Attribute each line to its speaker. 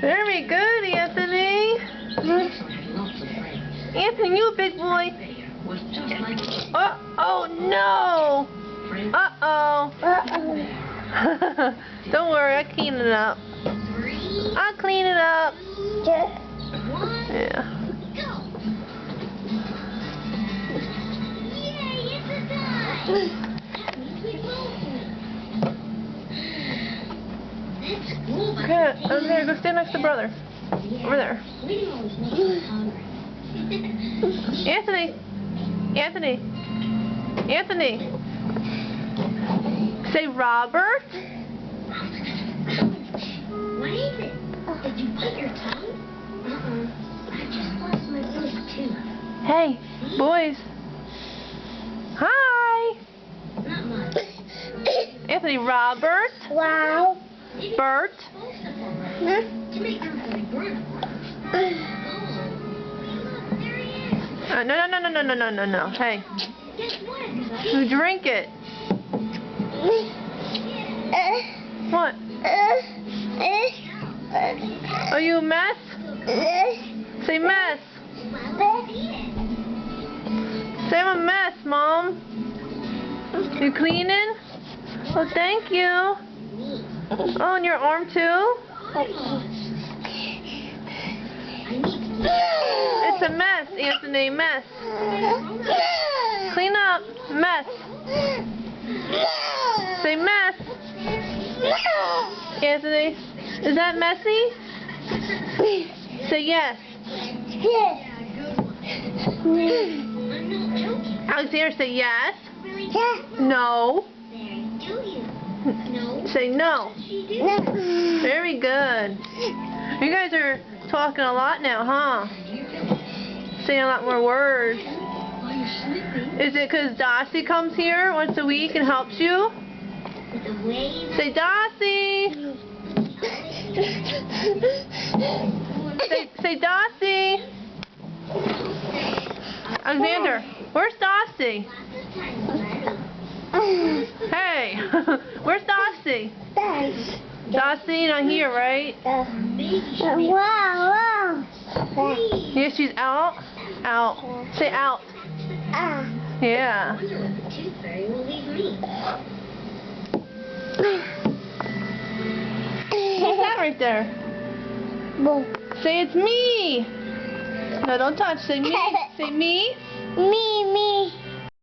Speaker 1: Very good, Anthony. Anthony, you a big boy. Oh no. Don't worry, I'll clean it up. I'll clean it up. Yeah. Okay, over there, go stand next to brother. Over there. Anthony! Anthony! Anthony! Say Robert!
Speaker 2: What is it? Did you bite your tongue? I just lost my voice too.
Speaker 1: Hey, boys. Hi!
Speaker 2: Not much.
Speaker 1: Anthony, Robert.
Speaker 3: Wow.
Speaker 1: Bert.
Speaker 2: To make room for the grown-up.
Speaker 1: No. Hey,
Speaker 2: Guess what?
Speaker 1: you drink it. What? Are you a mess? Say mess. Say I'm a mess, Mom. You cleaning? Oh, thank you. Oh, and your arm too? It's a mess, Anthony. Mess. Clean up. Mess. Say mess. Anthony, is that messy? Say yes. Alexander, say yes. No. Say no. Very good. You guys are talking a lot now, huh? Saying a lot more words. Is it because Dossie comes here once a week and helps you? Say Dossie. Say Dossie. Alexander, where's Dossie? Hey, where's Dossie? Dossie not here, right?
Speaker 3: Wow.
Speaker 1: Yeah, she's out. Out. Say out. Yeah. What's that right there? Say it's me. No, don't touch. Say me. Say me.
Speaker 3: Me.